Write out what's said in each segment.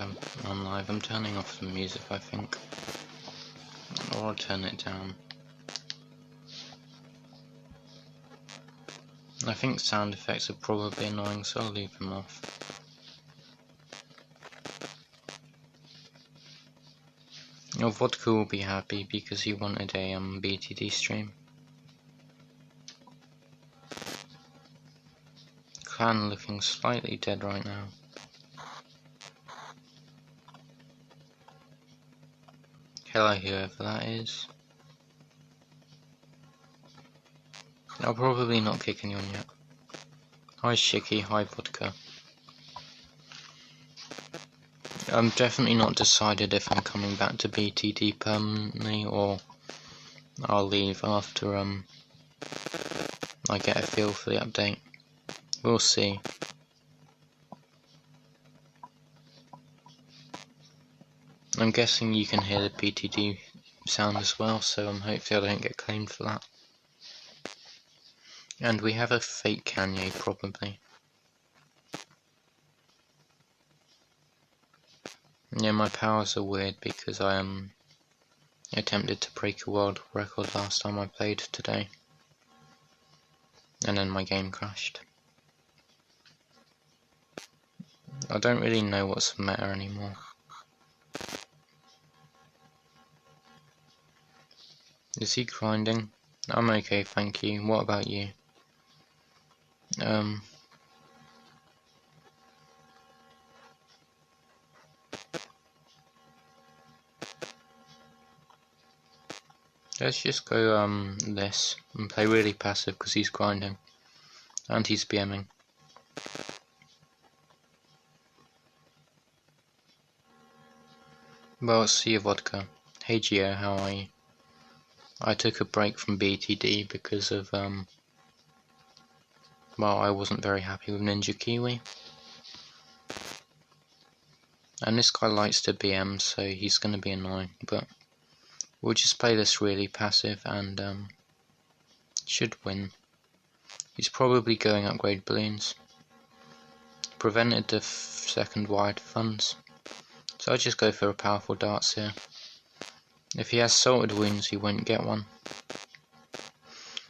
I'm live. I'm turning off the music, I think. Or I'll turn it down. I think sound effects are probably annoying, so I'll leave them off. Your Vodka will be happy because he wanted a BTD stream. Clan looking slightly dead right now. Hello, whoever that is. I'll probably not kick anyone yet. Hi Shiki, hi Vodka. I'm definitely not decided if I'm coming back to BTD permanently or I'll leave after I get a feel for the update. We'll see. I'm guessing you can hear the BTD sound as well, so hopefully I don't get claimed for that. And we have a fake Kanye, probably. Yeah, my powers are weird because I attempted to break a world record last time I played today. And then my game crashed. I don't really know what's the meta anymore. Is he grinding? I'm okay, thank you. What about you? Let's just go this and play really passive because he's grinding and he's BMing. Well, see you, Vodka. Hey Gio, how are you? I took a break from BTD because of well, I wasn't very happy with Ninja Kiwi. And this guy likes to BM, so he's going to be annoying, but we'll just play this really passive and should win. He's probably going upgrade balloons. Prevented the second wide funds, so I'll just go for a powerful darts here. If he has salted wounds, he won't get one.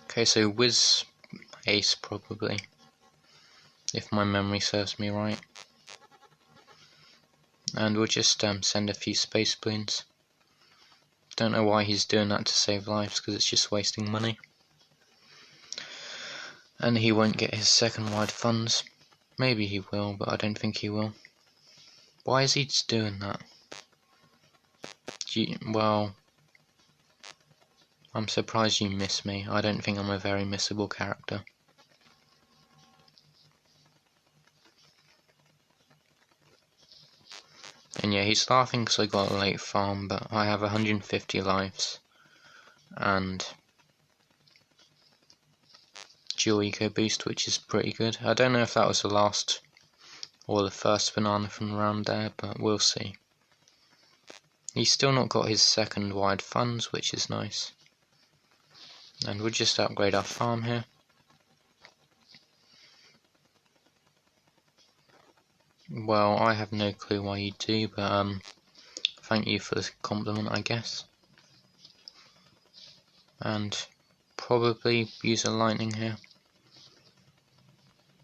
Okay, so Wiz Ace probably, if my memory serves me right. And we'll just send a few space balloons. Don't know why he's doing that to save lives, because it's just wasting money. And he won't get his second wide funds. Maybe he will, but I don't think he will. Why is he just doing that? Well, I'm surprised you miss me. I don't think I'm a very missable character. And yeah, he's laughing because I got a late farm, but I have 150 lives. And dual eco boost, which is pretty good. I don't know if that was the last or the first banana from around there, but we'll see. He's still not got his second wide funds, which is nice. And we'll just upgrade our farm here. Well, I have no clue why you do, but thank you for the compliment, I guess. And probably use a lightning here,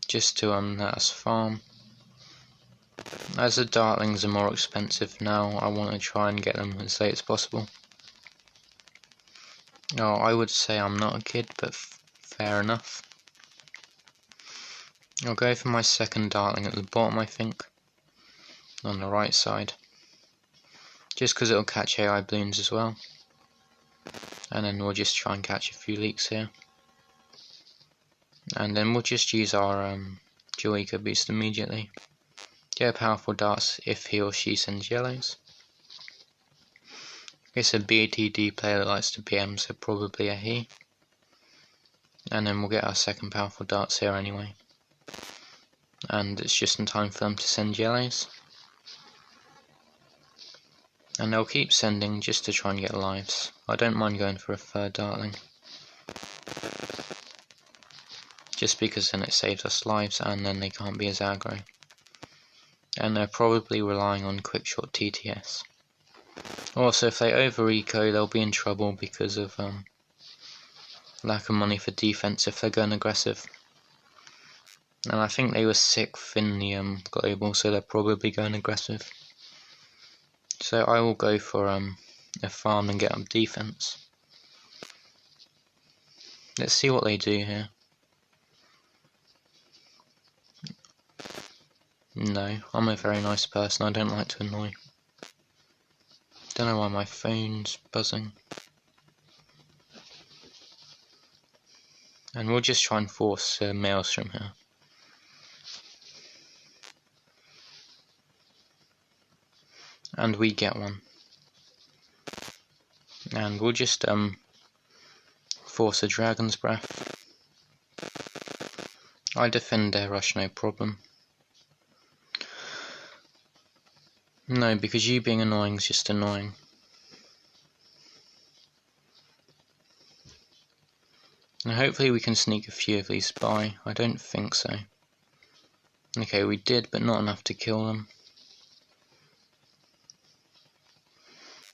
just to let us farm. As the dartlings are more expensive now, I want to try and get them as late as possible. Oh, I would say I'm not a kid, but fair enough. I'll go for my second dartling at the bottom, I think, on the right side, just because it'll catch AI balloons as well. And then we'll just try and catch a few leaks here. And then we'll just use our dual eco boost immediately. Get powerful darts if he or she sends yellows. It's a BTD player that likes to PM, so probably a he. And then we'll get our second powerful darts here anyway. And it's just in time for them to send yellows. And they'll keep sending just to try and get lives. I don't mind going for a third dartling, just because then it saves us lives and then they can't be as aggro. and they're probably relying on quickshot TTS. Also, if they over-eco, they'll be in trouble because of lack of money for defense if they're going aggressive. And I think they were 6th in the global, so they're probably going aggressive. So I will go for a farm and get up defense. Let's see what they do here. No, I'm a very nice person, I don't like to annoy. Don't know why my phone's buzzing. And we'll just try and force Maelstrom here. And we get one. And we'll just force a Dragon's Breath. I defend their rush, no problem. No, because you being annoying is just annoying. And hopefully we can sneak a few of these by. I don't think so. Okay, we did, but not enough to kill them.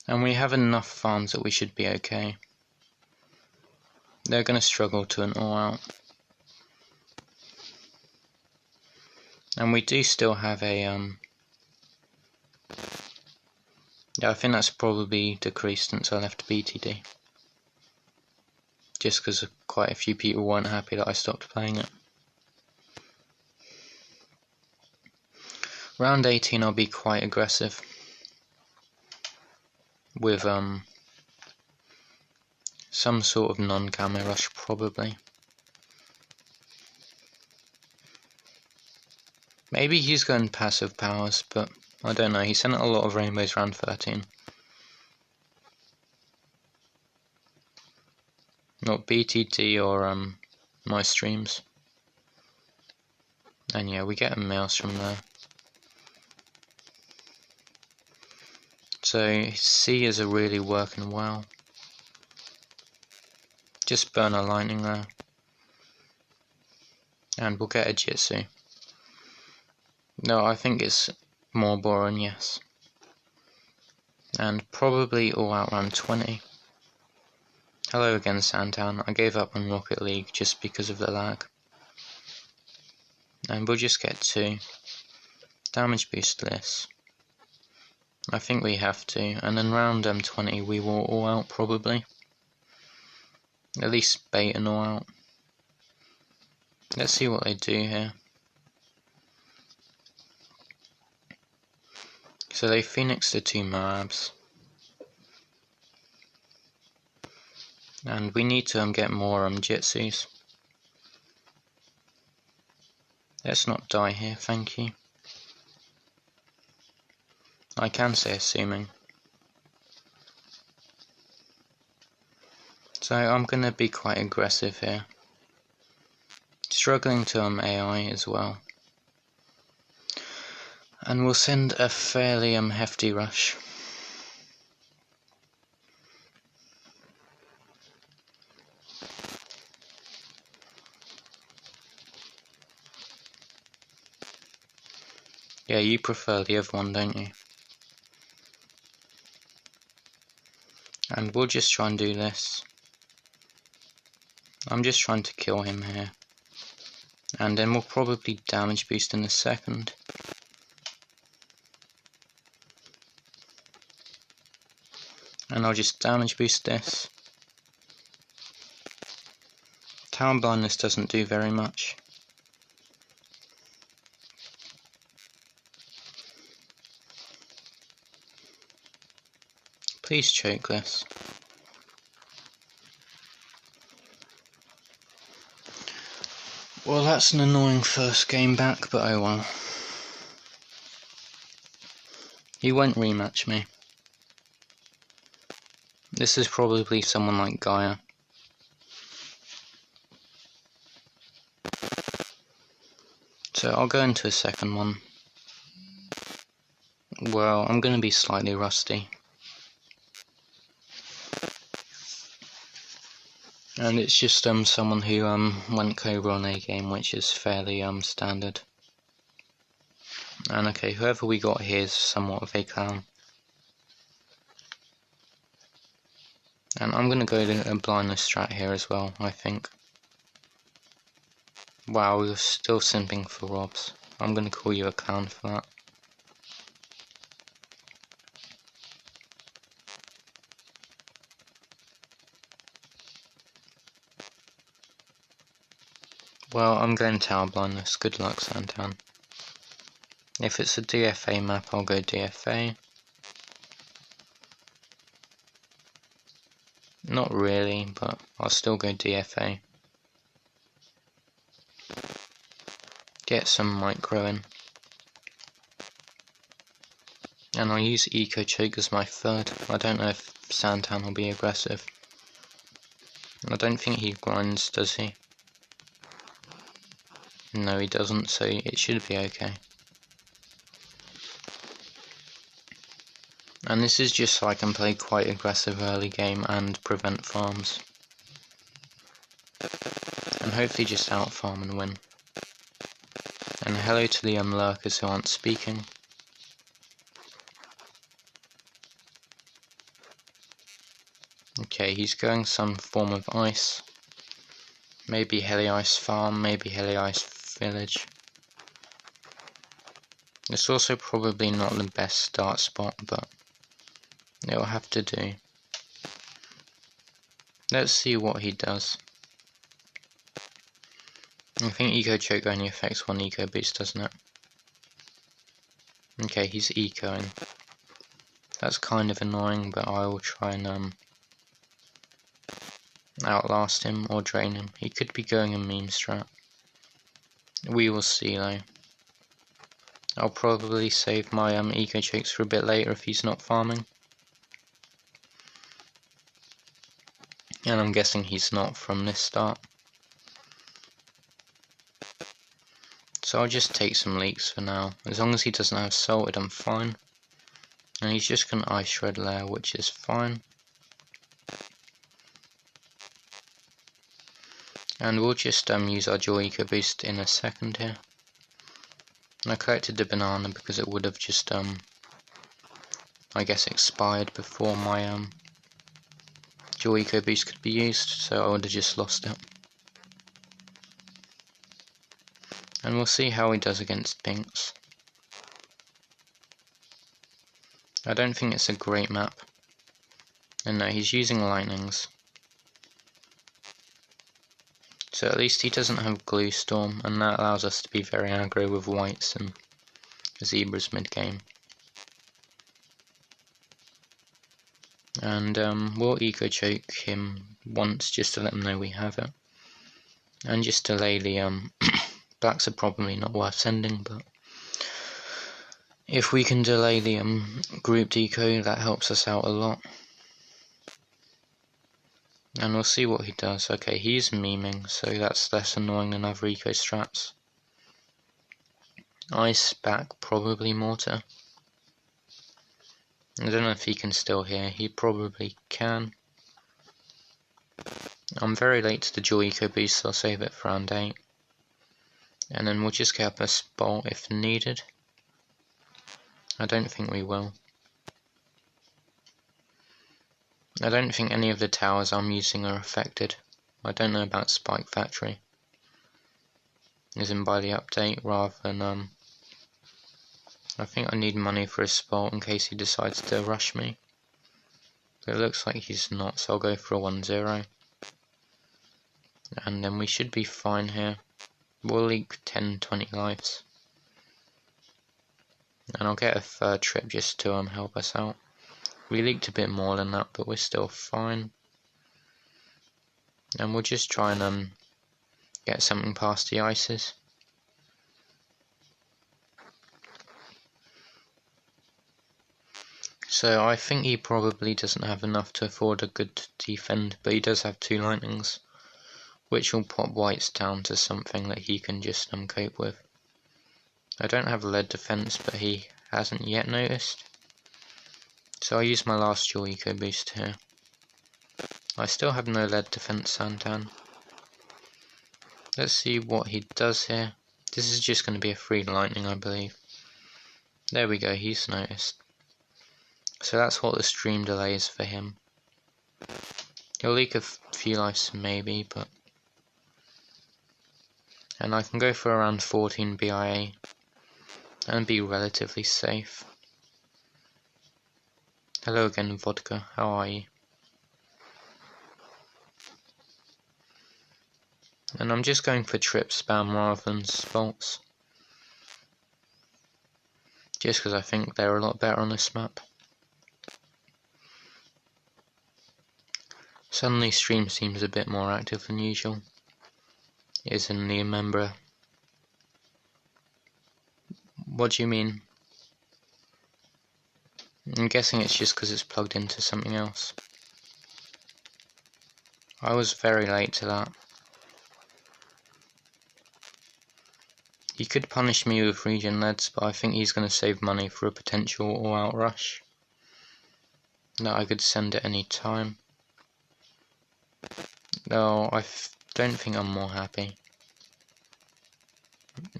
And we have enough farms that we should be okay. They're going to struggle to an all-out. And we do still have a... Yeah, I think that's probably decreased since I left BTD. Just because quite a few people weren't happy that I stopped playing it. Round 18 I'll be quite aggressive. With some sort of non-camo rush probably. Maybe he's going passive powers, but I don't know. He sent a lot of rainbows round 13. Not BTD or my streams. And yeah, we get a Maelstrom there. So C is really working well. Just burn a lightning there. And we'll get a Jitsu. No, I think it's more Boron, yes. And probably all out round 20. Hello again, Santown. I gave up on Rocket League just because of the lag. And we'll just get 2. Damage boost this. I think we have to. And then round 20 we will all out probably. At least bait and all out. Let's see what they do here. So they Phoenix the 2 Moabs. And we need to get more Jitsus. Let's not die here, thank you. I can say assuming. So I'm going to be quite aggressive here. Struggling to AI as well. And we'll send a fairly hefty rush. Yeah, you prefer the other one, don't you? And we'll just try and do this. I'm just trying to kill him here. And then we'll probably damage boost in a second. And I'll just damage boost this. Town blindness doesn't do very much. Please choke this. Well, that's an annoying first game back, but oh well. He won't rematch me. This is probably someone like Gaia. So I'll go into a second one. Well, I'm going to be slightly rusty. And it's just someone who went Cobra on A game, which is fairly standard. And okay, whoever we got here is somewhat of a clown. And I'm going to go to a blindness strat here as well, I think. Wow, you're still simping for Robs. I'm going to call you a clown for that. Well, I'm going tower blindness. Good luck, Santan. If it's a DFA map, I'll go DFA. Not really, but I'll still go DFA. Get some micro in. And I'll use Eco Choke as my third. I don't know if Santan will be aggressive. I don't think he grinds, does he? No, he doesn't, so it should be okay. And this is just so I can play quite aggressive early game and prevent farms. And hopefully just out farm and win. And hello to the lurkers who aren't speaking. Okay, he's going some form of ice. Maybe Heli Ice Farm, maybe Heli Ice Village. It's also probably not the best start spot, but it'll have to do. Let's see what he does. I think Eco Choke only affects one Eco Boost, doesn't it? Okay, he's ecoing. That's kind of annoying, but I will try and outlast him or drain him. He could be going a meme strat. We will see though. I'll probably save my Eco Chokes for a bit later if he's not farming. And I'm guessing he's not from this start. So I'll just take some leaks for now. As long as he doesn't have salted, I'm fine. And he's just going to Ice Shred Layer, which is fine. And we'll just use our Joy Eco Boost in a second here. And I collected the banana because it would have just, I guess, expired before my Joy Eco Boost could be used, so I would have just lost it. And we'll see how he does against pinks. I don't think it's a great map. And no, he's using lightnings. So at least he doesn't have Glue Storm, and that allows us to be very aggro with whites and zebras mid-game. And we'll Eco Choke him once just to let him know we have it. And just delay the blacks are probably not worth sending, but if we can delay the group eco, that helps us out a lot. And we'll see what he does. Okay, he's memeing, so that's less annoying than other eco strats. Ice back, probably mortar. I don't know if he can still hear, he probably can. I'm very late to the Joy Eco Boost, so I'll save it for round 8. And then we'll just get up a spot if needed. I don't think we will. I don't think any of the towers I'm using are affected. I don't know about Spike Factory. As in by the update, rather than I think I need money for a spot in case he decides to rush me. But it looks like he's not, so I'll go for a 1-0. And then we should be fine here. We'll leak 10-20 lives. And I'll get a third trip just to help us out. We leaked a bit more than that, but we're still fine. And we'll just try and get something past the ices. So I think he probably doesn't have enough to afford a good defend, but he does have 2 lightnings, which will pop whites down to something that he can just cope with. I don't have lead defense, but he hasn't yet noticed. So I'll use my last Joy Eco Boost here. I still have no lead defense, Santan. Let's see what he does here. This is just going to be a free lightning, I believe. There we go, he's noticed. So that's what the stream delay is for him. He'll leak a few lives maybe, but... And I can go for around 14 BIA and be relatively safe. Hello again, Vodka, how are you? And I'm just going for trip spam rather than spalts. Just because I think they're a lot better on this map. Suddenly stream seems a bit more active than usual. Is in the member. What do you mean? I'm guessing it's just because it's plugged into something else. I was very late to that. He could punish me with regen leads, but I think he's going to save money for a potential all-out rush. That I could send at any time. No, I don't think I'm more happy.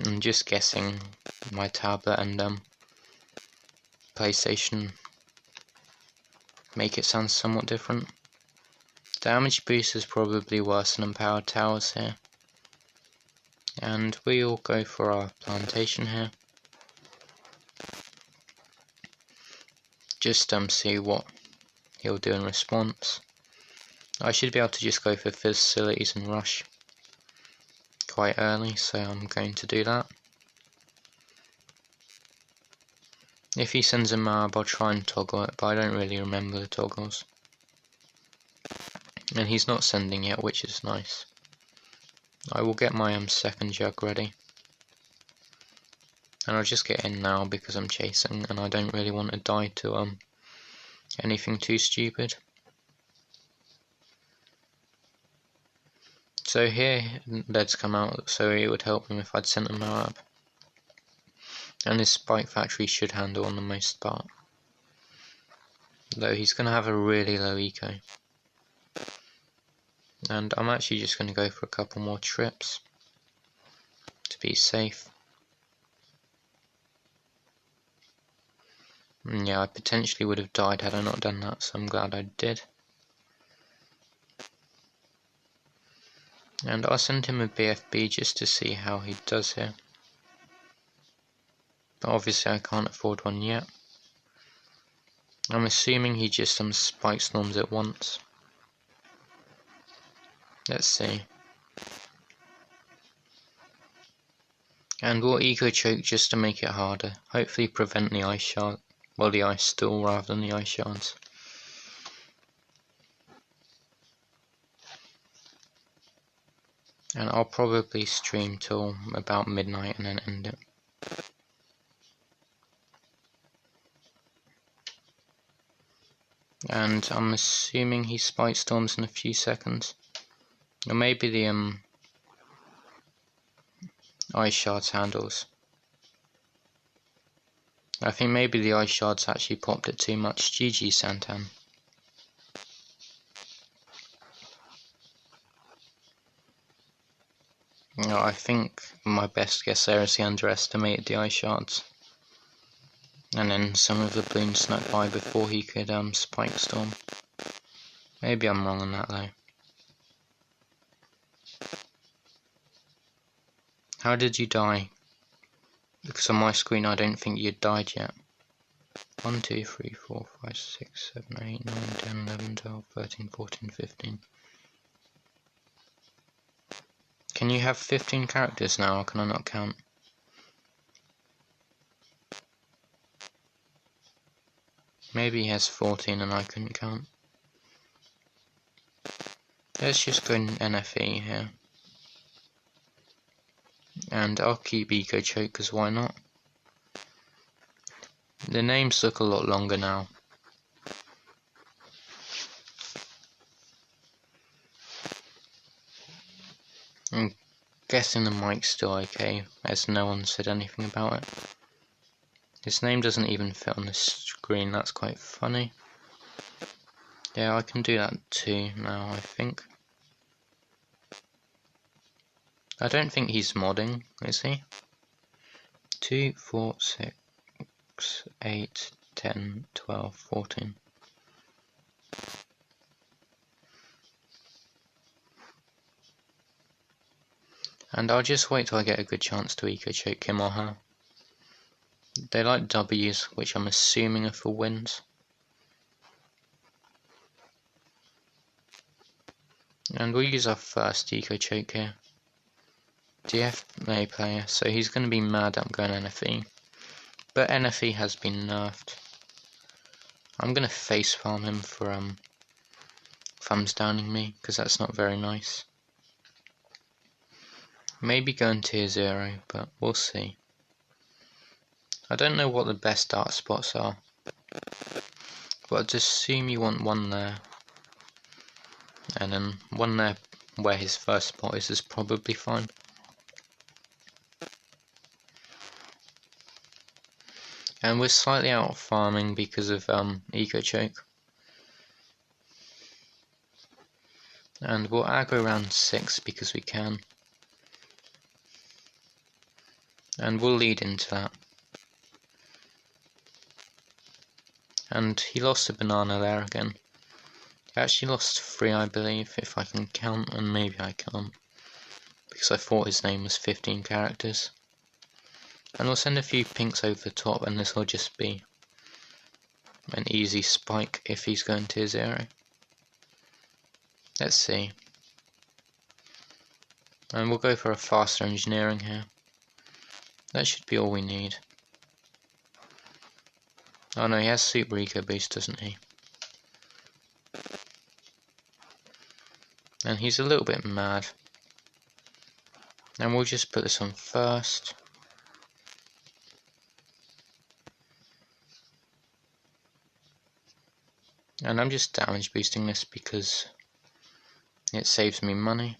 I'm just guessing my tablet and PlayStation make it sound somewhat different. Damage boost is probably worse than empowered towers here. And we'll go for our plantation here. Just see what he'll do in response. I should be able to just go for facilities and rush quite early, so I'm going to do that. If he sends a Marab, I'll try and toggle it, but I don't really remember the toggles. And he's not sending yet, which is nice. I will get my second jug ready. And I'll just get in now because I'm chasing and I don't really want to die to anything too stupid. So here, leads come out, so it would help him if I'd sent a Marab. And his spike factory should handle on the most part. Though he's going to have a really low eco. And I'm actually just going to go for a couple more trips to be safe. And yeah, I potentially would have died had I not done that, so I'm glad I did. And I'll send him a BFB just to see how he does here. But obviously I can't afford one yet. I'm assuming he just spike storms at once. Let's see. And we'll eco choke just to make it harder. Hopefully prevent the ice shard. Well, the ice stall rather than the ice shards. And I'll probably stream till about midnight and then end it. And I'm assuming he spike storms in a few seconds. Or maybe the ice shards handles. I think maybe the ice shards actually popped it too much. GG Santan. No, I think my best guess there is he underestimated the ice shards. And then some of the bloons snuck by before he could spike storm. Maybe I'm wrong on that though. How did you die? Because on my screen I don't think you'd died yet. 1, 2, 3, 4, 5, 6, 7, 8, 9, 10, 11, 12, 13, 14, 15. Can you have 15 characters now, or can I not count? Maybe he has 14 and I couldn't count. Let's just go in NFE here. And I'll keep Eco Choke, because why not? The names look a lot longer now. I'm guessing the mic's still okay, as no one said anything about it. His name doesn't even fit on the screen, that's quite funny. Yeah, I can do that too now, I think. I don't think he's modding, is he? 2, 4, 6, 6, 8, 10, 12, 14. And I'll just wait till I get a good chance to eco choke him or her. They like W's, which I'm assuming are for wins. And we'll use our first eco choke here. DFA player, so he's going to be mad that I'm going NFE. But NFE has been nerfed. I'm going to face farm him for thumbs downing me, because that's not very nice. Maybe going tier 0, but we'll see. I don't know what the best dart spots are, but I'd assume you want one there, and then one there where his first spot is probably fine. And we're slightly out of farming because of eco choke. And we'll aggro around 6 because we can. And we'll lead into that. And he lost a banana there again. He actually lost 3, I believe, if I can count, and maybe I can't, because I thought his name was 15 characters. And we'll send a few pinks over the top, and this will just be an easy spike if he's going tier 0. Let's see. And we'll go for a faster engineering here. That should be all we need. Oh no, he has super eco boost, doesn't he? And he's a little bit mad. And we'll just put this on first. And I'm just damage boosting this because it saves me money.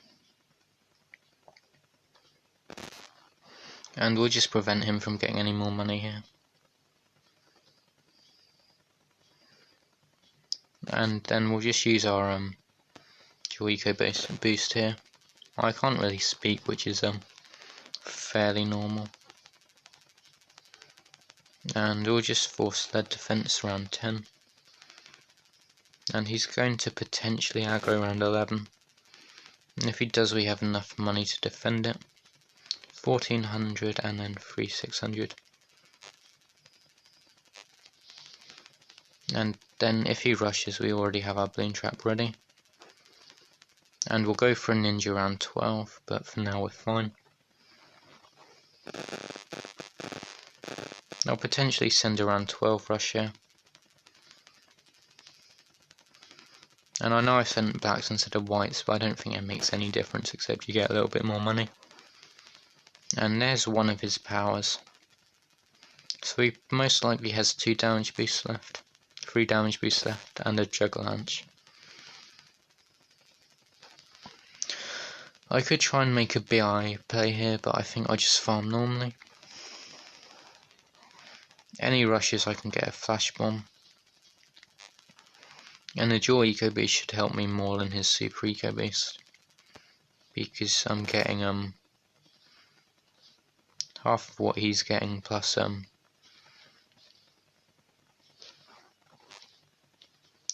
And we'll just prevent him from getting any more money here. And then we'll just use our dual eco boost here. I can't really speak, which is fairly normal. And we'll just force lead defense around 10. And he's going to potentially aggro around 11. And if he does, we have enough money to defend it. 1400 and then 3600. And then if he rushes, we already have our balloon trap ready. And we'll go for a ninja around 12, but for now we're fine. I'll potentially send around 12 rush here. And I know I sent blacks instead of whites, but I don't think it makes any difference except you get a little bit more money. And there's one of his powers. So he most likely has 2 damage boosts left, 3 damage boosts left, and a juggle launch. I could try and make a BI play here, but I think I just farm normally. Any rushes I can get a flash bomb. And the dual eco boost should help me more than his super eco boost, because I'm getting half of what he's getting plus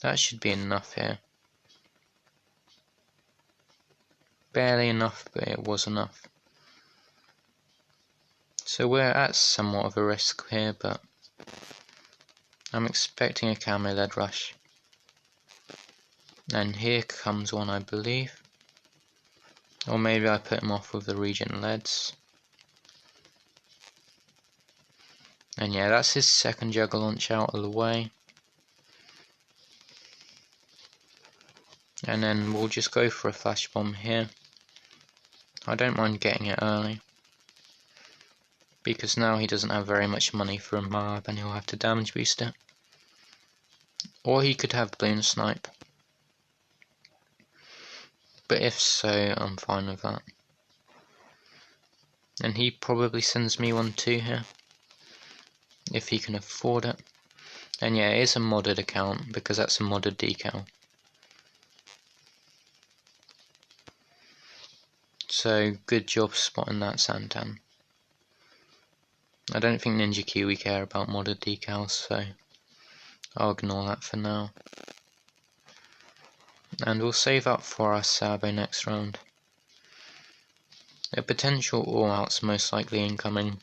that should be enough here. Barely enough, but it was enough. So we're at somewhat of a risk here, but I'm expecting a camo lead rush. And here comes one, I believe. Or maybe I put him off with the regen leads. And yeah, that's his second juggle launch out of the way. And then we'll just go for a flash bomb here. I don't mind getting it early, because now he doesn't have very much money for a mob and he'll have to damage boost it. Or he could have balloon snipe. But if so, I'm fine with that. And he probably sends me one too here, if he can afford it. And yeah, it is a modded account, because that's a modded decal. So good job spotting that, Santan. I don't think Ninja Kiwi care about modded decals, so I'll ignore that for now. And we'll save up for our Sabo next round. A potential all-out's most likely incoming,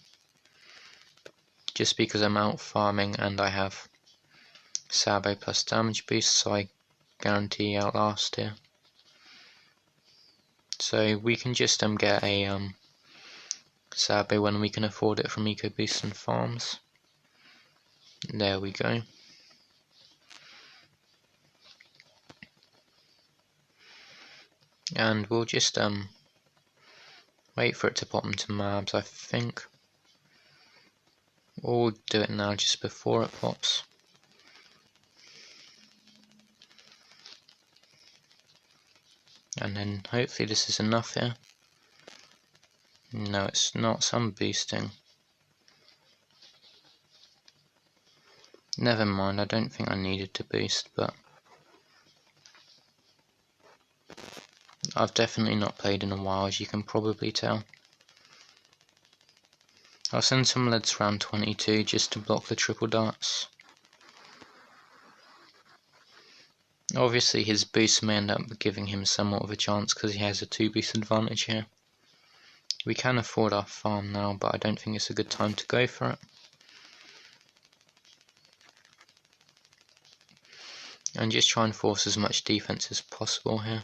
just because I'm out farming and I have Sabo plus damage boost, so I guarantee outlast here. So we can just get a Sabo when we can afford it from Eco Boost and farms. There we go. And we'll just wait for it to pop into Mabs, I think. Or we'll do it now just before it pops. And then hopefully this is enough here. No, it's not. Some boosting. Never mind, I don't think I needed to boost, but I've definitely not played in a while, as you can probably tell. I'll send some leads round 22 just to block the triple darts. Obviously his boost may end up giving him somewhat of a chance because he has a 2 boost advantage here. We can afford our farm now, but I don't think it's a good time to go for it. And just try and force as much defense as possible here.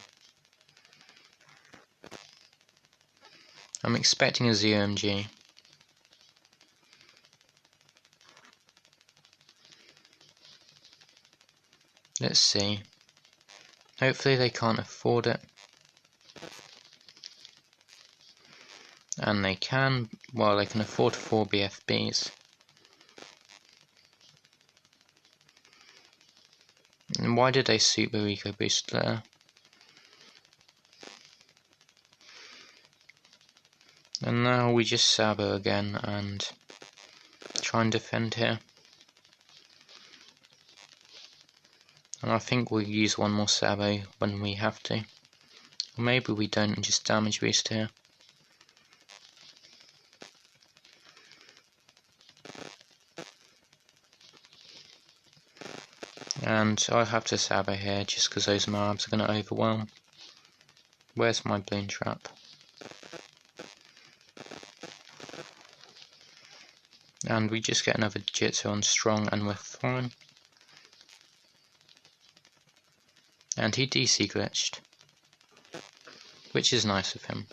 I'm expecting a ZOMG. Let's see. Hopefully they can't afford it. And they can, well, they can afford 4 BFBs. And why did they super eco boost there? And now we just Sabo again and try and defend here. And I think we'll use one more Sabo when we have to. Or maybe we don't and just damage boost here. And I'll have to Sabo here just because those mobs are going to overwhelm. Where's my balloon trap? And we just get another Jitsu on strong and we're fine. And he DC glitched, which is nice of him.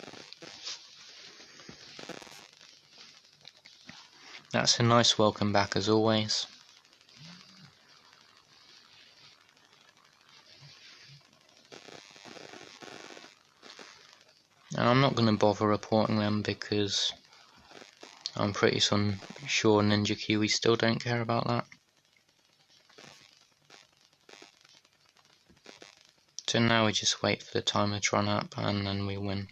That's a nice welcome back as always. And I'm not going to bother reporting them because I'm pretty sure Ninja Kiwi still don't care about that. So now we just wait for the timer to run up and then we win.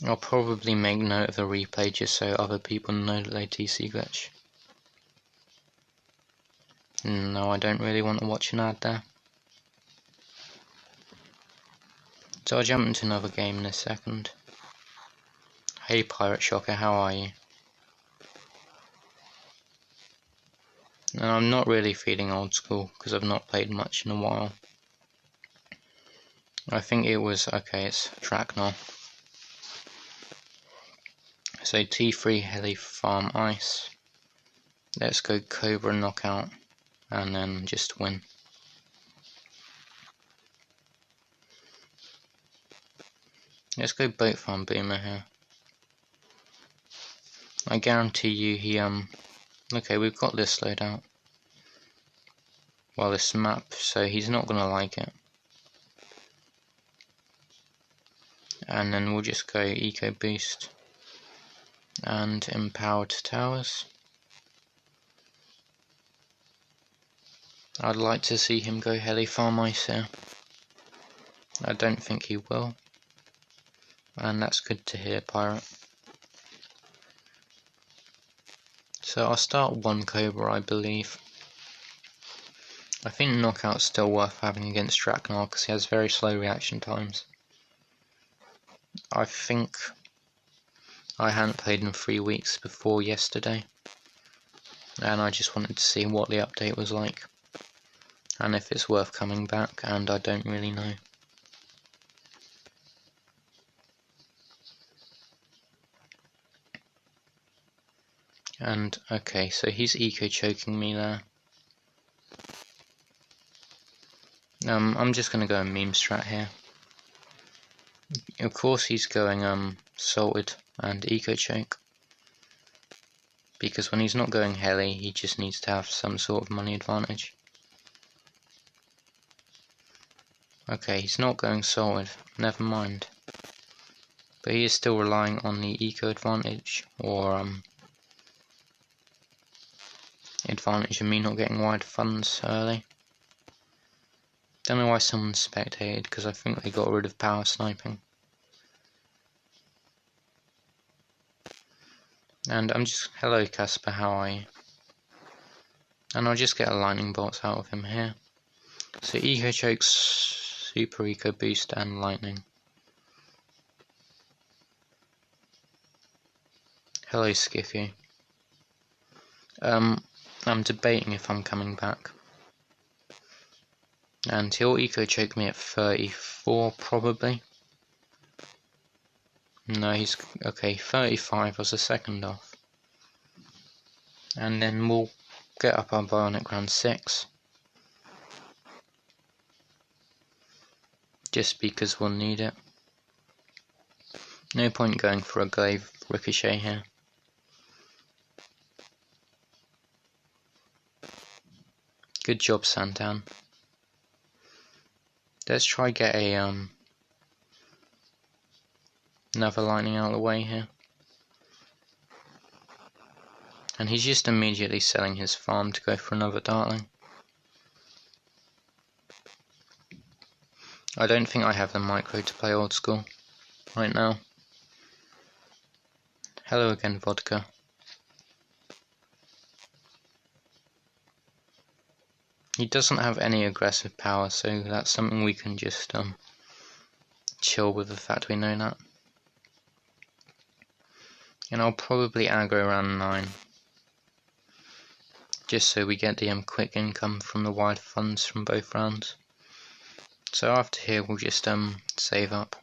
I'll probably make note of the replay just so other people know that they TC glitch. No, I don't really want to watch an ad there. So I'll jump into another game in a second. Hey Pirate Shocker, how are you? And I'm not really feeling old school because I've not played much in a while. I think it was, okay, it's Tracknell. So T3 Heli Farm Ice. Let's go Cobra Knockout and then just win. Let's go Boat Farm Boomer here. I guarantee you he okay, we've got this loadout. Well, this map, so he's not gonna like it. And then we'll just go Eco Boost and Empowered Towers. I'd like to see him go Heli Farm Ice here. I don't think he will. And that's good to hear, Pirate. So I'll start one Cobra, I believe. I think Knockout's still worth having against Draknar because he has very slow reaction times. I think I hadn't played in 3 weeks before yesterday, and I just wanted to see what the update was like, and if it's worth coming back, and I don't really know. And okay, so he's eco-choking me there. I'm just going to go a meme strat here. Of course he's going salted and eco-choke, because when he's not going heli, he just needs to have some sort of money advantage. Okay, he's not going salted, never mind. But he is still relying on the eco advantage, or advantage of me not getting wide funds early. Don't know why someone spectated, because I think they got rid of power sniping. And I'm just, hello Casper, how are you? And I'll just get a lightning bolt out of him here. So eco chokes, super eco boost and lightning. Hello Skiffy. I'm debating if I'm coming back. And he'll eco choke me at 34 probably. No, he's okay, 35 was a second off. And then we'll get up our bionic round 6. Just because we'll need it. No point going for a glaive ricochet here. Good job, Santan. Let's try get a another lightning out of the way here. And he's just immediately selling his farm to go for another dartling. I don't think I have the micro to play old school right now. Hello again, Vodka. He doesn't have any aggressive power, so that's something we can just chill with the fact we know that. And I'll probably aggro around 9. Just so we get the quick income from the wide funds from both rounds. So after here we'll just save up.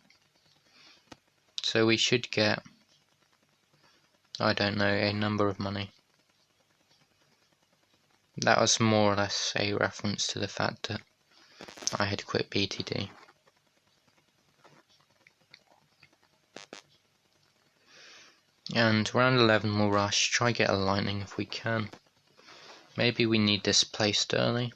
So we should get, I don't know, a number of money. That was more or less a reference to the fact that I had quit BTD. And round 11 we'll rush, try get a lightning if we can. Maybe we need this placed early.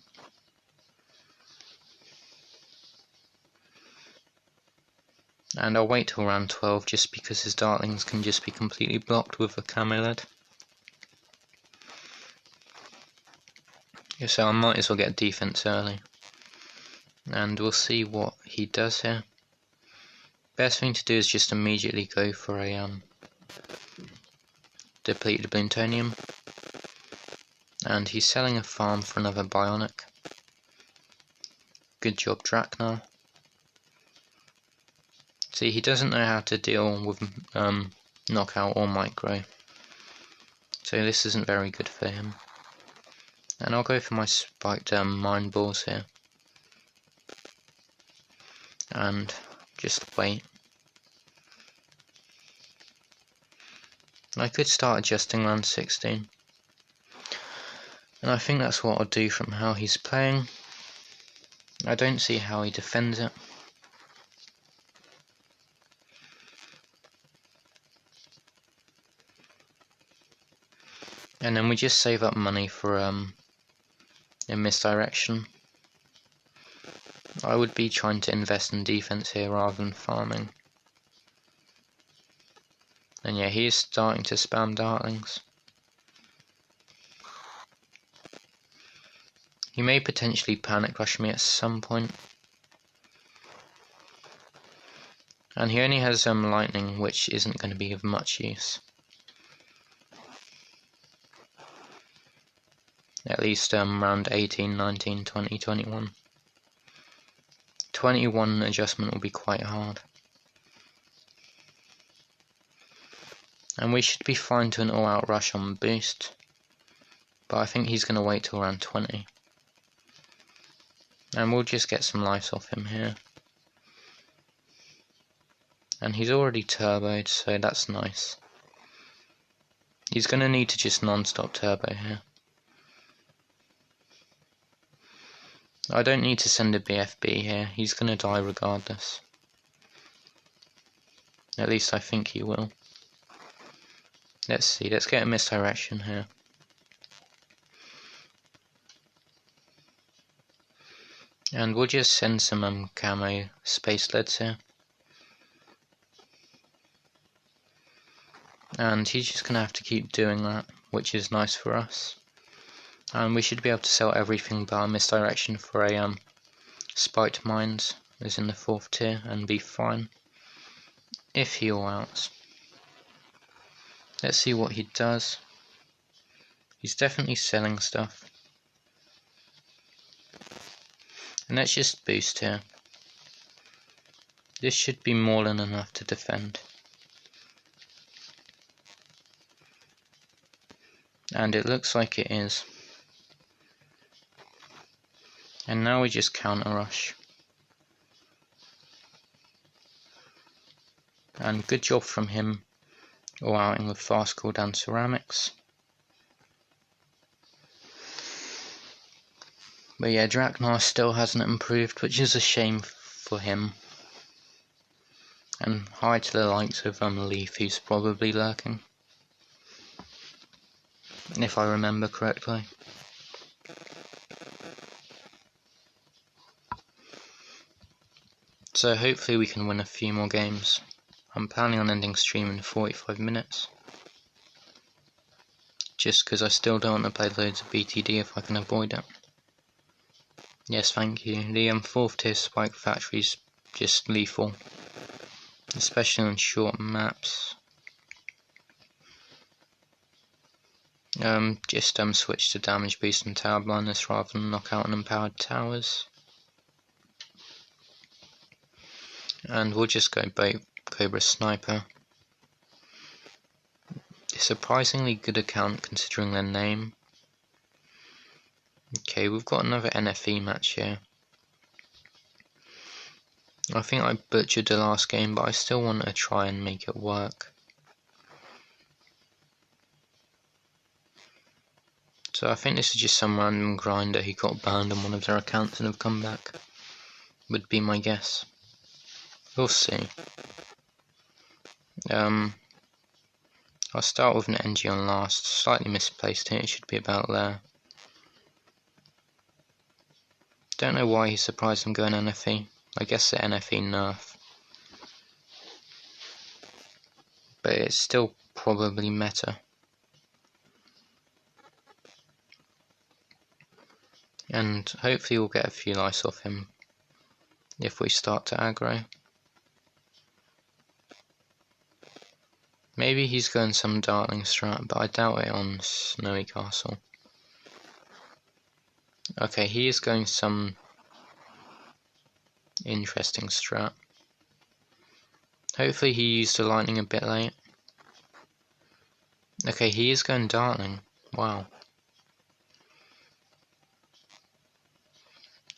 And I'll wait till round 12 just because his dartlings can just be completely blocked with a camo lead. So I might as well get defense early. And we'll see what he does here. Best thing to do is just immediately go for a depleted plutonium. And he's selling a farm for another bionic. Good job, Draknar. See, he doesn't know how to deal with knockout or micro. So this isn't very good for him. And I'll go for my spiked mine balls here. And just wait. I could start adjusting round 16. And I think that's what I'll do from how he's playing. I don't see how he defends it. And then we just save up money for a misdirection. I would be trying to invest in defense here rather than farming. And yeah, he is starting to spam dartlings. He may potentially panic rush me at some point. And he only has lightning, which isn't going to be of much use. At least round 18, 19, 20, 21. 21 adjustment will be quite hard. And we should be fine to an all-out rush on boost. But I think he's going to wait till around 20. And we'll just get some life off him here. And he's already turboed, so that's nice. He's going to need to just non-stop turbo here. I don't need to send a BFB here, he's going to die regardless. At least I think he will. Let's see, let's get a misdirection here. And we'll just send some camo space leads here. And he's just going to have to keep doing that, which is nice for us. And we should be able to sell everything but our misdirection for a spiked mines, as in the 4th tier, and be fine. If he all outs. Let's see what he does. He's definitely selling stuff. And let's just boost here. This should be more than enough to defend. And it looks like it is. And now we just counter rush. And good job from him, all outing with fast cooldown ceramics. But yeah, Draknar still hasn't improved, which is a shame for him. And hi to the likes of Leaf, who's probably lurking. If I remember correctly. So hopefully we can win a few more games. I'm planning on ending stream in 45 minutes. Just because I still don't want to play loads of BTD if I can avoid it. Yes, thank you. The 4th tier spike factory's just lethal. Especially on short maps. Just switch to damage boost and tower blindness rather than knock out unempowered towers. And we'll just go Cobra Sniper. A surprisingly good account considering their name. Okay, we've got another NFE match here. I think I butchered the last game, but I still want to try and make it work. So I think this is just some random grinder who got banned on one of their accounts and have come back. Would be my guess. We'll see. I'll start with an NG on last. Slightly misplaced here, it should be about there. Don't know why he's surprised I'm going NFE. I guess the NFE nerf. But it's still probably meta. And hopefully we'll get a few lice off him if we start to aggro. Maybe he's going some Dartling strat, but I doubt it on Snowy Castle. Okay, he is going some interesting strat. Hopefully he used the lightning a bit late. Okay, he is going Dartling. Wow.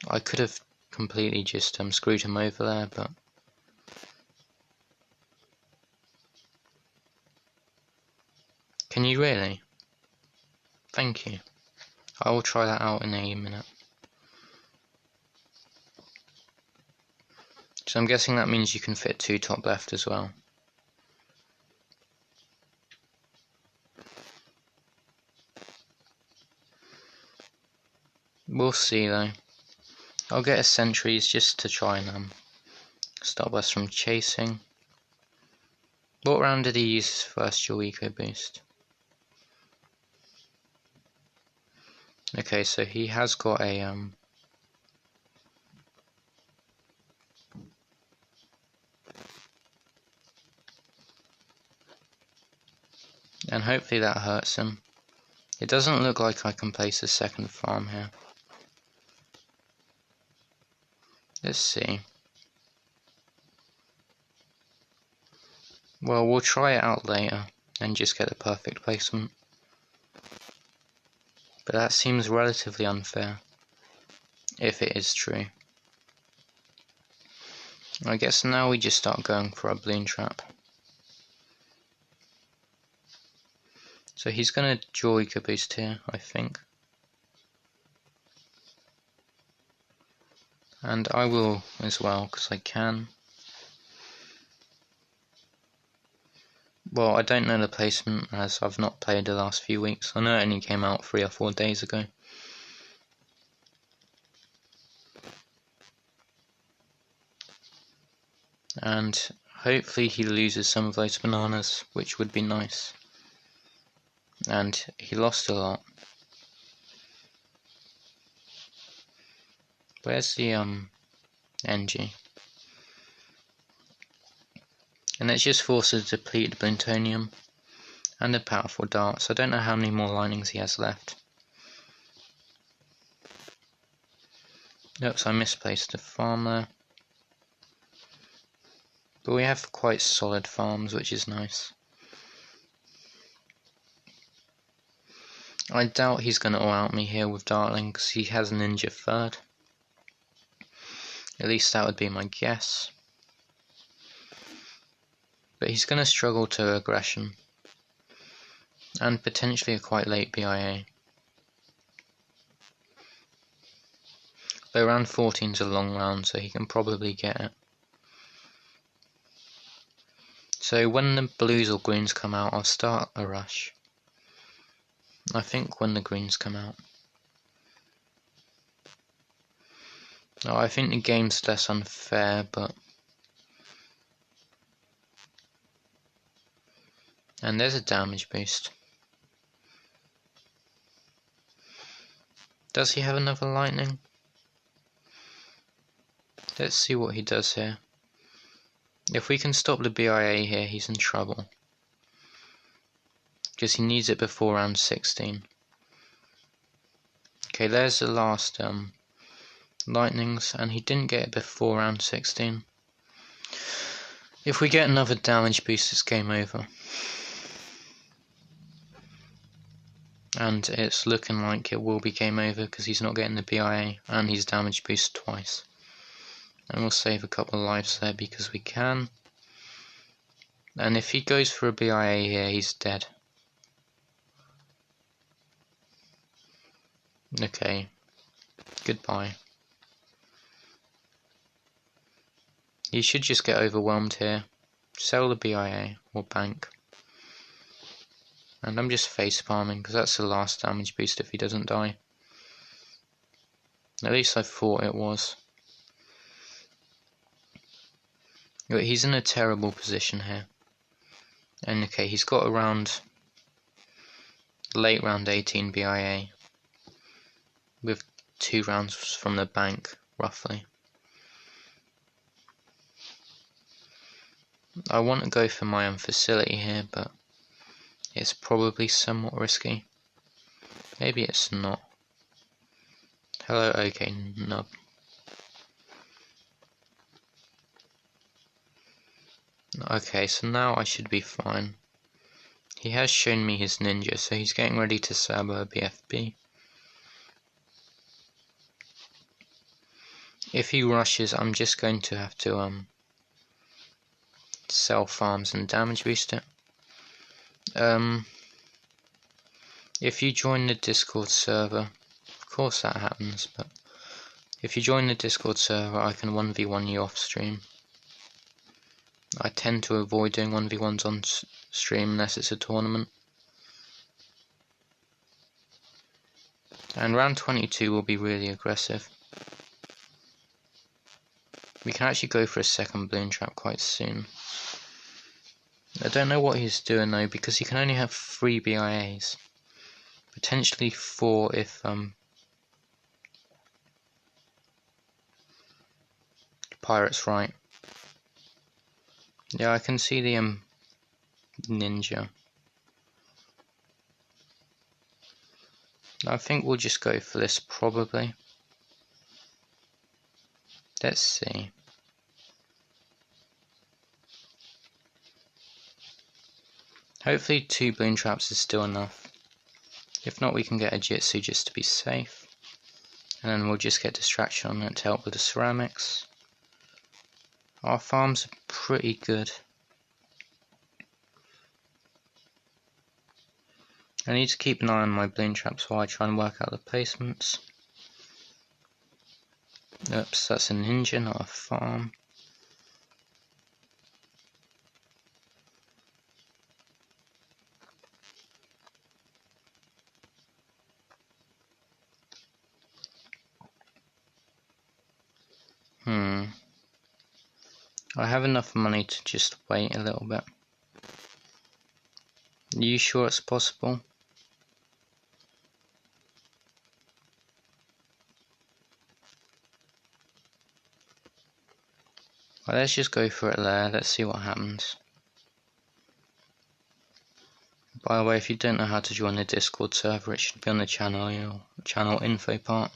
I could have completely just screwed him over there, but can you really? Thank you. I will try that out in a minute. So I'm guessing that means you can fit 2 top left as well. We'll see though. I'll get a sentries just to try and stop us from chasing. What round did he use his first dual eco boost? Okay, so he has got a and hopefully that hurts him. It doesn't look like I can place a second farm here. Let's see. Well, we'll try it out later and just get the perfect placement. But that seems relatively unfair, if it is true. I guess now we just start going for our balloon trap. So he's going to draw EcoBoost here, I think. And I will as well, because I can. Well, I don't know the placement, as I've not played the last few weeks. I know it only came out 3 or 4 days ago. And hopefully he loses some of those bananas, which would be nice. And he lost a lot. Where's the NG? And let's just force a depleted plutonium and a powerful dart. So I don't know how many more linings he has left. Oops, I misplaced a farm there. But we have quite solid farms, which is nice. I doubt he's going to out me here with Dartling, because he has Ninja third. At least that would be my guess. But he's going to struggle to aggression. And potentially a quite late BIA. Though round 14 is a long round, so he can probably get it. So when the blues or greens come out, I'll start a rush. I think when the greens come out. Oh, I think the game's less unfair, but... And there's a damage boost. Does he have another lightning? Let's see what he does here. If we can stop the BIA here, he's in trouble. Because he needs it before round 16. Okay, there's the last lightnings, and he didn't get it before round 16. If we get another damage boost, it's game over. And it's looking like it will be game over because he's not getting the BIA and he's damage boost twice. And we'll save a couple of lives there because we can. And if he goes for a BIA here, he's dead. Okay, goodbye. He should just get overwhelmed here. Sell the BIA or bank. And I'm just face palming because that's the last damage boost if he doesn't die. At least I thought it was. But he's in a terrible position here. And okay, he's got around late round 18 BIA. With 2 rounds from the bank, roughly. I want to go for my own facility here, but it's probably somewhat risky. Maybe it's not. Hello, okay, nub. Okay, so now I should be fine. He has shown me his ninja, so he's getting ready to sabo a BFB. If he rushes, I'm just going to have to sell farms and damage boost it. If you join the Discord server, of course that happens, but if you join the Discord server, I can 1v1 you off stream. I tend to avoid doing 1v1s on stream unless it's a tournament. And round 22 will be really aggressive. We can actually go for a second balloon trap quite soon. I don't know what he's doing though, because he can only have 3 BIAs. Potentially 4 if Pirate's right. Yeah, I can see the ninja. I think we'll just go for this probably. Let's see. Hopefully 2 balloon traps is still enough. If not, we can get a Jitsu just to be safe. And then we'll just get distraction on it to help with the ceramics. Our farms are pretty good. I need to keep an eye on my balloon traps while I try and work out the placements. Oops, that's a ninja, not a farm. I have enough money to just wait a little bit. Are you sure it's possible? Well, let's just go for it there, let's see what happens. By the way, if you don't know how to join the Discord server, it should be on the channel info part.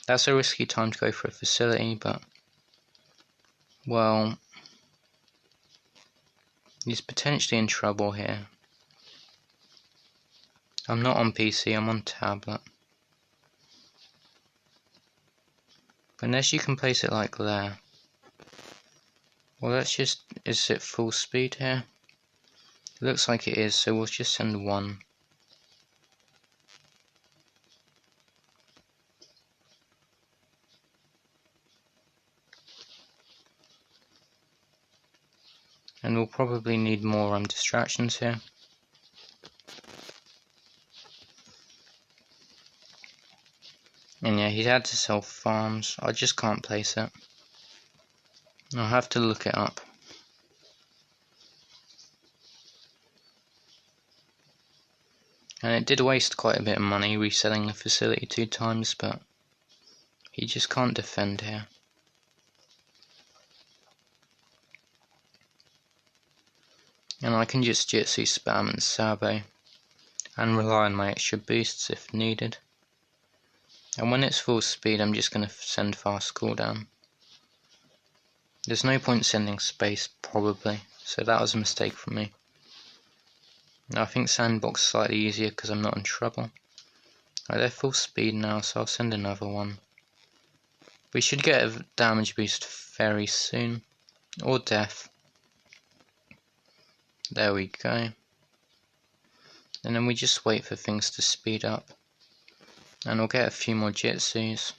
That's a risky time to go for a facility, but well, he's potentially in trouble here. I'm not on PC, I'm on tablet. But unless you can place it like there. Well, let's just, is it full speed here? It looks like it is, so we'll just send 1. And we'll probably need more distractions here. And yeah, he had to sell farms. I just can't place it. I'll have to look it up. And it did waste quite a bit of money reselling the facility 2 times, but he just can't defend here. And I can just Jitsu spam and Sabo and rely on my extra boosts if needed. And when it's full speed, I'm just going to send fast cooldown. There's no point sending space, probably, so that was a mistake from me. Now I think sandbox is slightly easier because I'm not in trouble. Right, they're full speed now, so I'll send another one. We should get a damage boost very soon, or death. There we go. And then we just wait for things to speed up. And we'll get a few more Jitsus.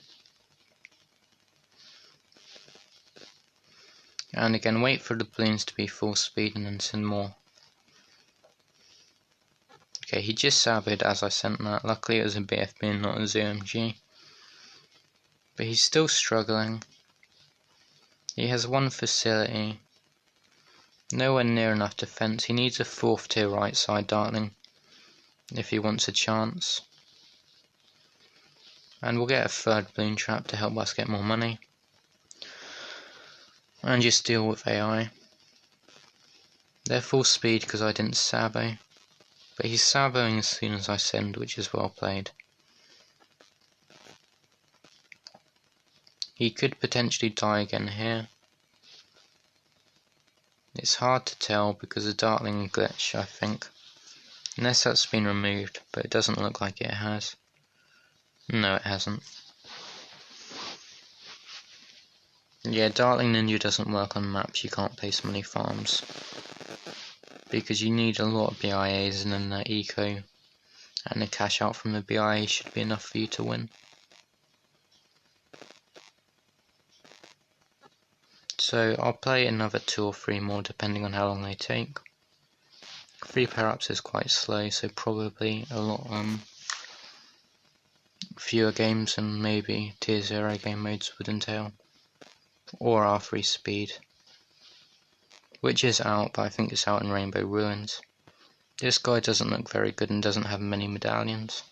And again, wait for the balloons to be full speed and then send more. Okay, he just saboed as I sent that. Luckily it was a BFB and not a ZMG. But he's still struggling. He has 1 facility. Nowhere near enough defense. He needs a 4th tier right side dartling if he wants a chance. And we'll get a 3rd balloon trap to help us get more money. And just deal with AI. They're full speed because I didn't sabo. But he's saboing as soon as I send, which is well played. He could potentially die again here. It's hard to tell because of Dartling glitch, I think. Unless that's been removed, but it doesn't look like it has. No, it hasn't. Yeah, Dartling Ninja doesn't work on maps you can't place many farms. Because you need a lot of BIAs and then the eco and the cash out from the BIA should be enough for you to win. So I'll play another 2 or 3 more depending on how long they take. 3 pair-ups is quite slow, so probably a lot fewer games and maybe tier 0 game modes would entail. Or R3 speed. Which is out, but I think it's out in Rainbow Ruins. This guy doesn't look very good and doesn't have many medallions.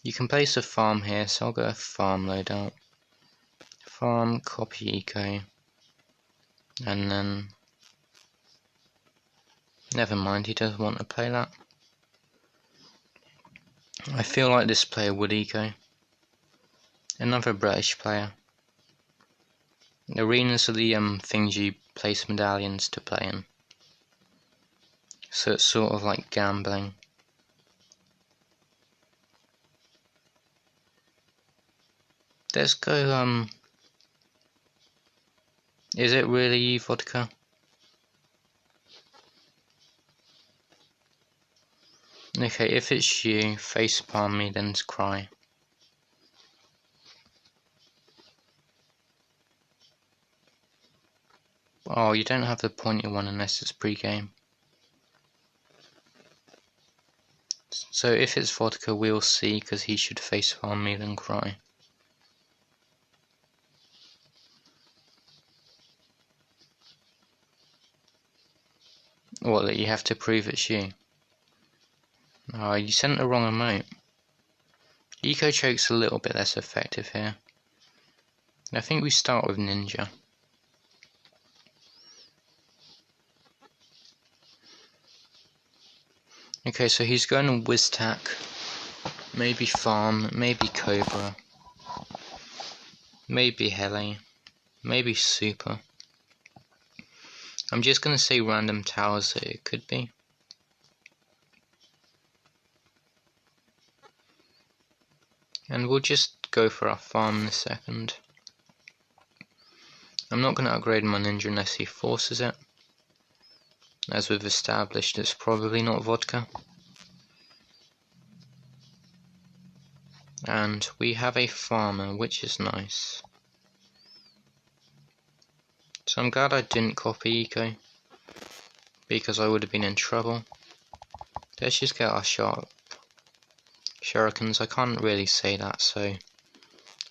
You can place a farm here, so I'll go a farm loadout. Farm, copy eco, and then Never mind, he doesn't want to play that. I feel like this player would eco. Another British player. Arenas are the things you place medallions to play in. So it's sort of like gambling. Let's go, is it really you, Vodka? Okay, if it's you, facepalm me, then cry. Oh, you don't have the pointy one unless it's pre-game. So if it's Vodka, we'll see, because he should facepalm me, then cry. What, that you have to prove it's you? Oh, you sent the wrong emote. Eco Choke's a little bit less effective here. I think we start with Ninja. Okay, so he's going to Wiztack, maybe Farm, maybe Cobra, maybe Heli, maybe Super. I'm just going to say random towers that it could be. And we'll just go for our farm in a second. I'm not going to upgrade my ninja unless he forces it. As we've established, it's probably not Vodka. And we have a farmer, which is nice. So I'm glad I didn't copy Eco, because I would have been in trouble. Let's just get our shurikens. I can't really say that, so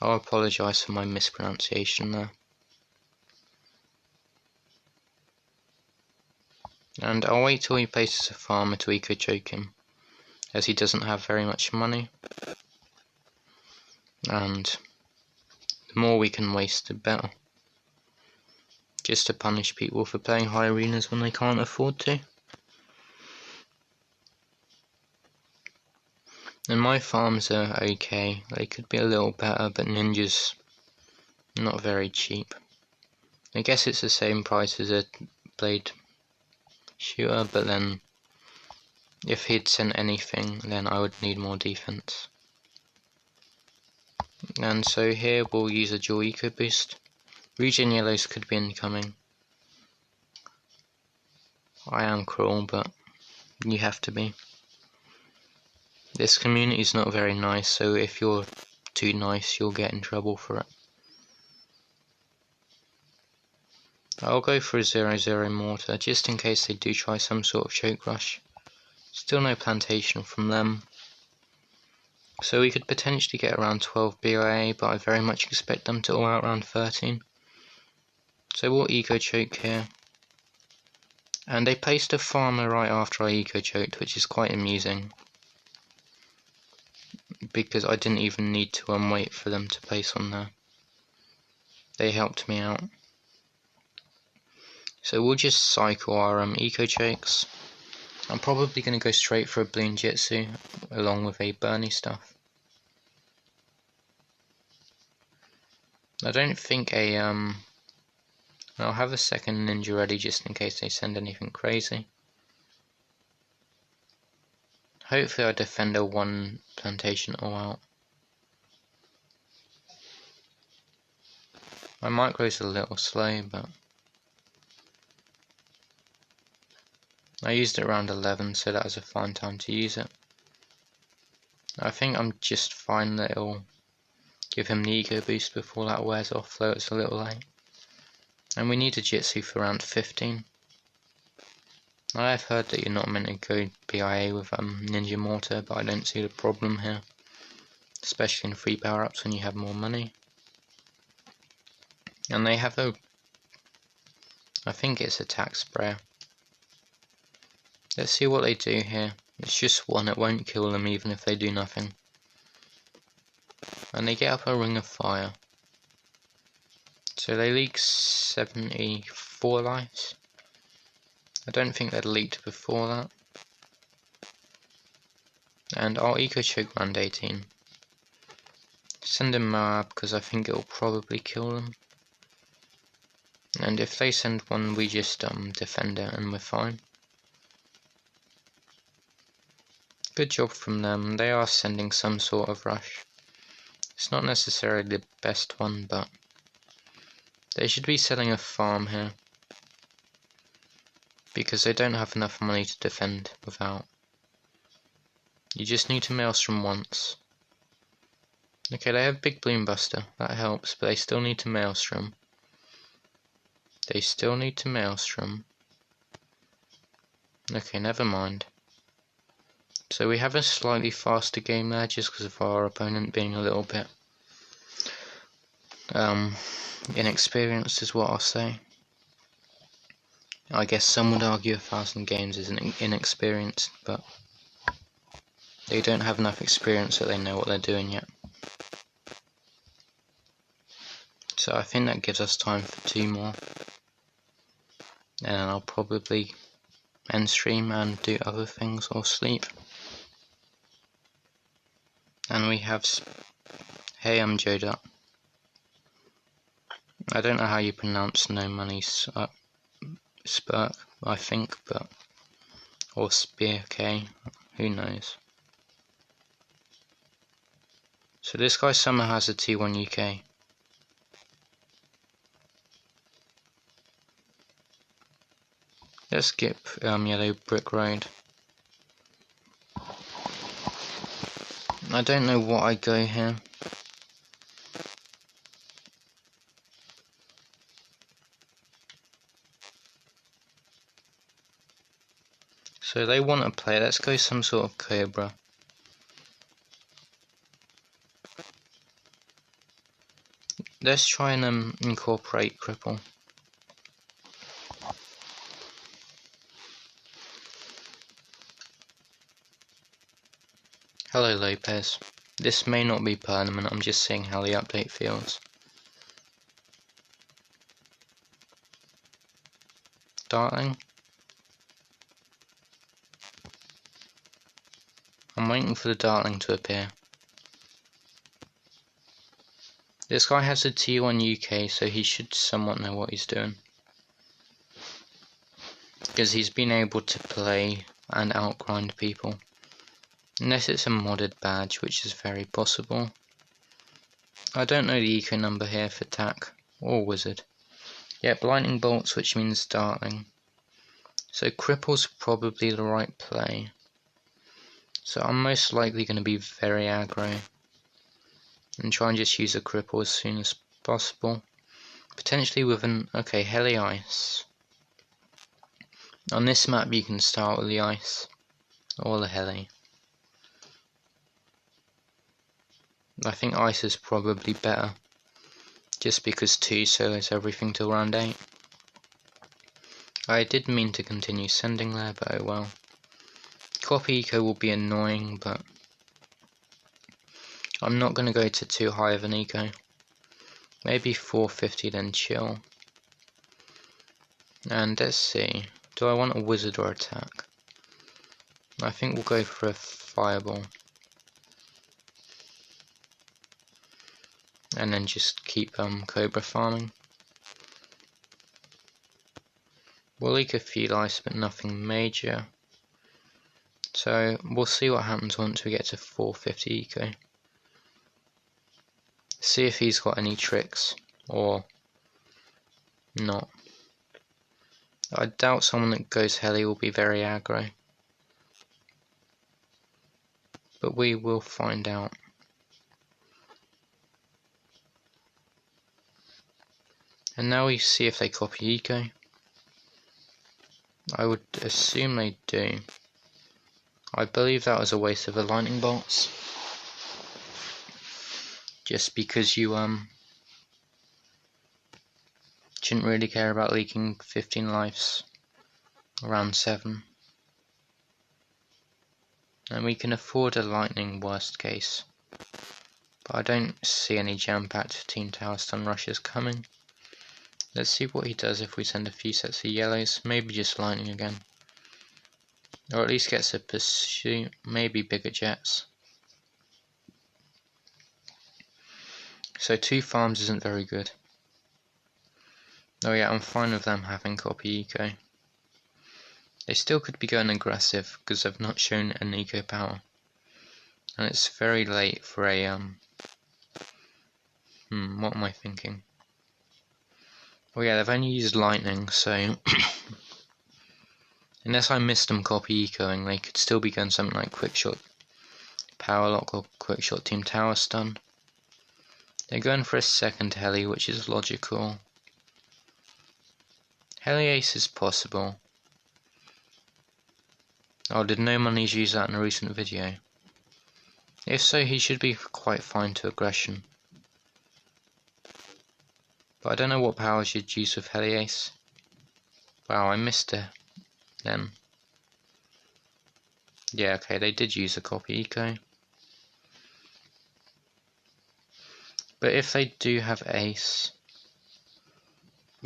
I'll apologise for my mispronunciation there. And I'll wait till he places a farmer to Eco Choke him, as he doesn't have very much money. And the more we can waste, the better. Just to punish people for playing high arenas when they can't afford to. And my farms are okay, they could be a little better, but Ninja's not very cheap. I guess it's the same price as a blade shooter, but then if he'd sent anything, then I would need more defense. And so here we'll use a dual eco boost. Regen yellows could be incoming. I am cruel, but you have to be. This community is not very nice, so if you're too nice, you'll get in trouble for it. I'll go for a 0-0 mortar, just in case they do try some sort of choke rush. Still no plantation from them. So we could potentially get around 12 BIA, but I very much expect them to all out around 13. So we'll eco choke here. And they placed a farmer right after I eco choked, which is quite amusing. Because I didn't even need to wait for them to place on there. They helped me out. So we'll just cycle our eco chokes. I'm probably going to go straight for a Bloon Jitsu along with a Bernie stuff. I don't think I'll have a second ninja ready just in case they send anything crazy. Hopefully I defend a one plantation all out. My micro's a little slow, but I used it around 11, so that was a fine time to use it. I think I'm just fine that it'll give him the ego boost before that wears off, though it's a little late. And we need a Jitsu for round 15. I have heard that you're not meant to go BIA with Ninja Mortar, but I don't see the problem here. Especially in free power-ups when you have more money. And they have I think it's attack sprayer. Let's see what they do here. It's just one, it won't kill them even if they do nothing. And they get up a ring of fire. So they leak 74 lives. I don't think they'd leaked before that. And I'll eco choke round 18. Send in Moab because I think it'll probably kill them. And if they send one, we just defend it and we're fine. Good job from them. They are sending some sort of rush. It's not necessarily the best one, but they should be selling a farm here. Because they don't have enough money to defend without. You just need to maelstrom once. Okay, they have big bloombuster. That helps, but they still need to maelstrom. They still need to maelstrom. Okay, never mind. So we have a slightly faster game there just because of our opponent being a little bit inexperienced is what I'll say. I guess some would argue 1,000 games is inexperienced, but they don't have enough experience that they know what they're doing yet. So I think that gives us time for 2 more. And then I'll probably end stream and do other things or sleep. And we have Hey, I'm Joda. I don't know how you pronounce No Money Spurk, I think, but or Spear K, who knows. So this guy somehow has a T1 UK. Let's skip Yellow Brick Road. I don't know what I go here. So they want to play. Let's go some sort of Cobra. Let's try and incorporate Cripple. Hello Lopez. This may not be permanent, I'm just seeing how the update feels. Darling? I'm waiting for the Darling to appear. This guy has a T1 UK, so he should somewhat know what he's doing. Because he's been able to play and outgrind people. Unless it's a modded badge, which is very possible. I don't know the eco number here for Tack or Wizard. Yep, Lightning Bolts, which means Dartling. So Cripple's probably the right play. So I'm most likely going to be very aggro. And try and just use a Cripple as soon as possible. Potentially with an... okay, Heli Ice. On this map you can start with the Ice. Or the Heli. I think Ice is probably better. Just because 2 solos everything till round 8. I did mean to continue sending there, but oh well. Copy Eco will be annoying, but I'm not going to go to too high of an Eco. Maybe 450 then chill. And let's see. Do I want a Wizard or attack? I think we'll go for a Fireball. And then just keep Cobra farming. We'll leak a few ice, but nothing major. So we'll see what happens once we get to 450 eco. See if he's got any tricks or not. I doubt someone that goes heli will be very aggro. But we will find out. And now we see if they copy eco. I would assume they do. I believe that was a waste of the lightning bolts. Just because you shouldn't really care about leaking 15 lives around 7. And we can afford a lightning worst case. But I don't see any jam-packed Team Tower stun rushes coming. Let's see what he does if we send a few sets of yellows. Maybe just lightning again. Or at least gets a pursuit. Maybe bigger jets. So 2 farms isn't very good. Oh yeah, I'm fine with them having copy eco. They still could be going aggressive because they've not shown an eco power. And it's very late for a what am I thinking? Oh yeah, they've only used lightning, so unless I missed them copy ecoing, they could still be going something like quick shot power lock or quick shot team tower stun. They're going for a second heli, which is logical. Heli ace is possible. Oh, did No Monies use that in a recent video? If so, he should be quite fine to aggression. But I don't know what powers you'd use with heli ace. Wow, I missed it then. Yeah, okay, they did use a copy eco. But if they do have ace,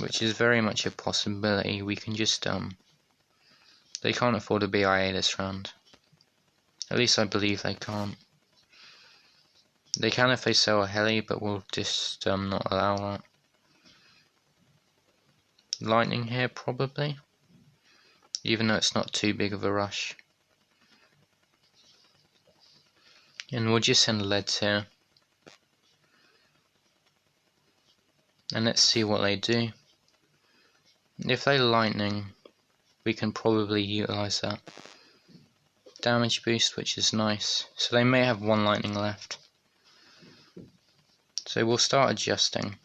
which is very much a possibility, we can just they can't afford a BIA this round. At least I believe they can't. They can if they sell a heli, but we'll just not allow that. Lightning here probably, even though it's not too big of a rush. And we'll just send leads here. And let's see what they do. If they lightning, we can probably utilize that. Damage boost, which is nice. So they may have 1 lightning left. So we'll start adjusting.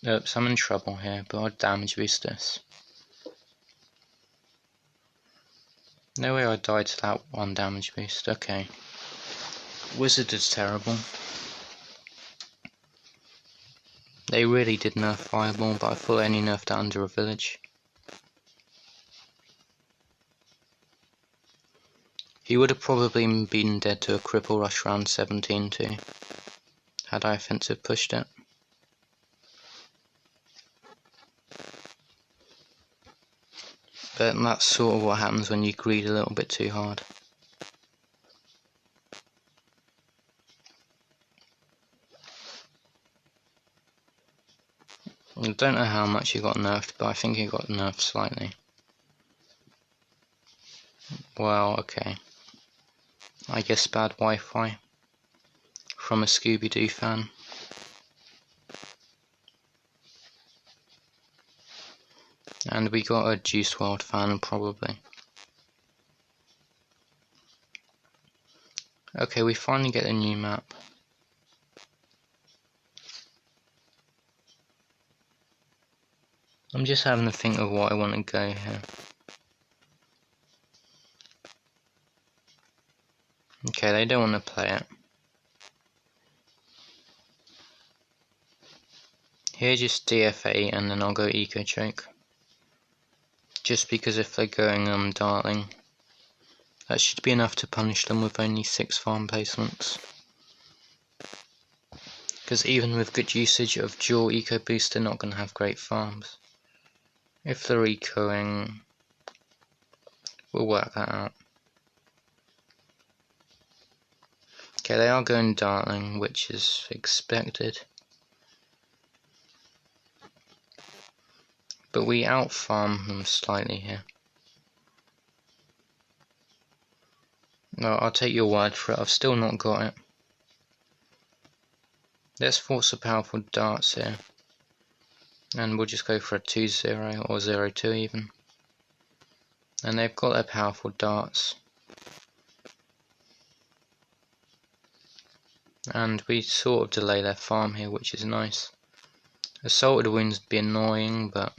Oops, I'm in trouble here, but I'll damage boost this. No way I died to that 1 damage boost. Okay. Wizard is terrible. They really did nerf Fireball, but I thought they only nerfed it under a village. He would have probably been dead to a cripple rush round 17 too, had I offensive pushed it. But that's sort of what happens when you greed a little bit too hard. I don't know how much he got nerfed, but I think he got nerfed slightly. Well, okay. I guess bad Wi-Fi from a Scooby-Doo fan. And we got a Juice WRLD fan, probably. Okay, we finally get a new map. I'm just having to think of what I want to go here. Okay, they don't want to play it. Here just DFA and then I'll go Eco Choke. Just because if they're going Dartling, that should be enough to punish them with only 6 farm placements. Because even with good usage of dual Eco Boost, they're not going to have great farms. If they're ecoing, we'll work that out. Okay, they are going Dartling, which is expected. But we out-farm them slightly here. No, I'll take your word for it, I've still not got it. Let's force a powerful darts here. And we'll just go for a 2-0 or 0-2 even. And they've got their powerful darts. And we sort of delay their farm here, which is nice. Assaulted wounds would be annoying, but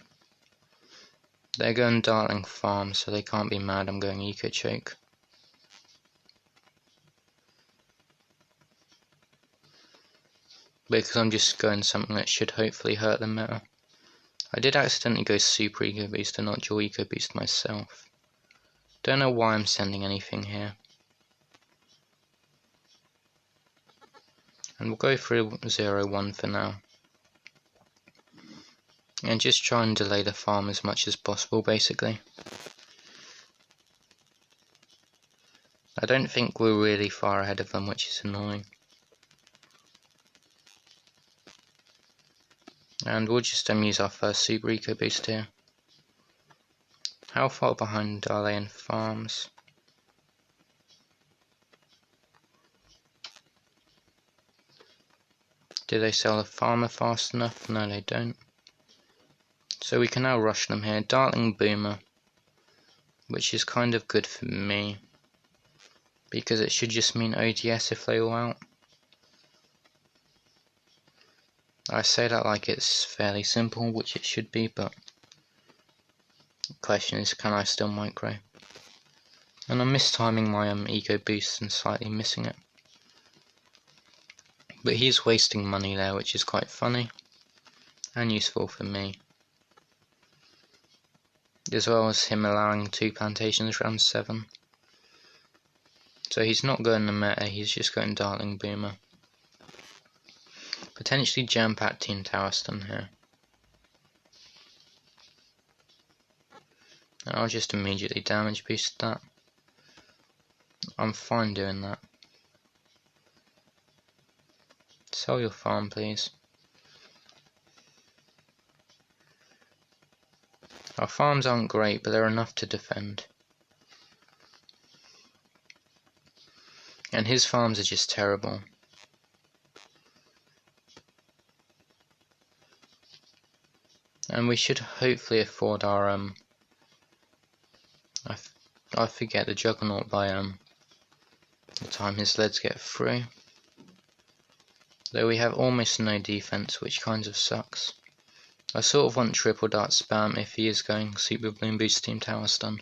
they're going Dartling farm, so they can't be mad I'm going Eco Choke. Because I'm just going something that should hopefully hurt them better. I did accidentally go super eco boost and not dual eco boost myself. Don't know why I'm sending anything here. And we'll go for 0-1 for now. And just try and delay the farm as much as possible, basically. I don't think we're really far ahead of them, which is annoying. And we'll just use our first super eco boost here. How far behind are they in farms? Do they sell the farmer fast enough? No, they don't. So we can now rush them here. Dartling Boomer, which is kind of good for me, because it should just mean ODS if they all out. I say that like it's fairly simple, which it should be, but the question is, can I still micro? And I'm mistiming my eco boost and slightly missing it. But he's wasting money there, which is quite funny and useful for me. As well as him allowing 2 plantations round 7. So he's not going to meta, he's just going Dartling Boomer. Potentially jam-pack Team Towerston here. And I'll just immediately damage boost that. I'm fine doing that. Sell your farm, please. Our farms aren't great, but they're enough to defend. And his farms are just terrible. And we should hopefully afford our I forget the Juggernaut by the time his leads get through. Though we have almost no defense, which kind of sucks. I sort of want triple dart spam if he is going super bloom boost Team Tower Stun.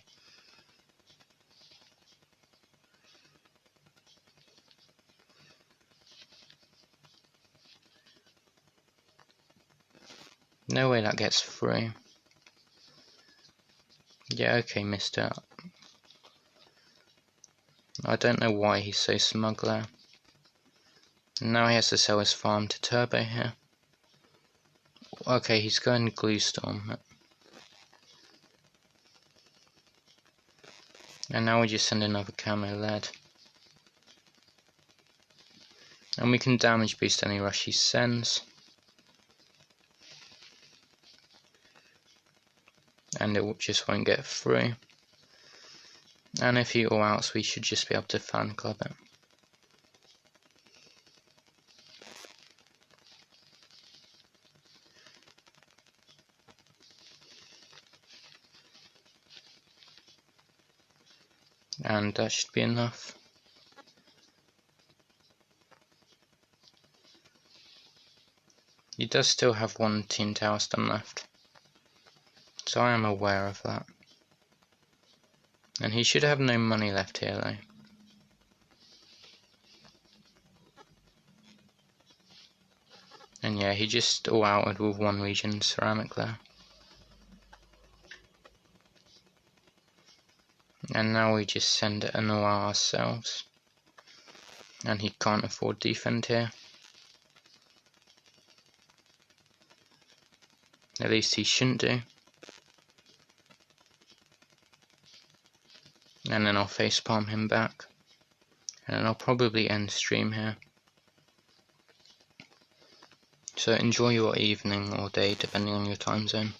No way that gets through. Yeah, okay, mister. I don't know why he's so smug there. And now he has to sell his farm to Turbo here. Okay, he's going Glue Storm. And now we just send another camo lead. And we can damage boost any rush he sends. And it just won't get through. And if he all outs, we should just be able to fan club it. And that should be enough. He does still have 1 Team Tower Stun left. So I am aware of that. And he should have no money left here though. And yeah, he just all outed with 1 region ceramic there. And now we just send it an all ourselves. And he can't afford defend here. At least he shouldn't do. And then I'll facepalm him back. And then I'll probably end stream here. So enjoy your evening or day depending on your time zone.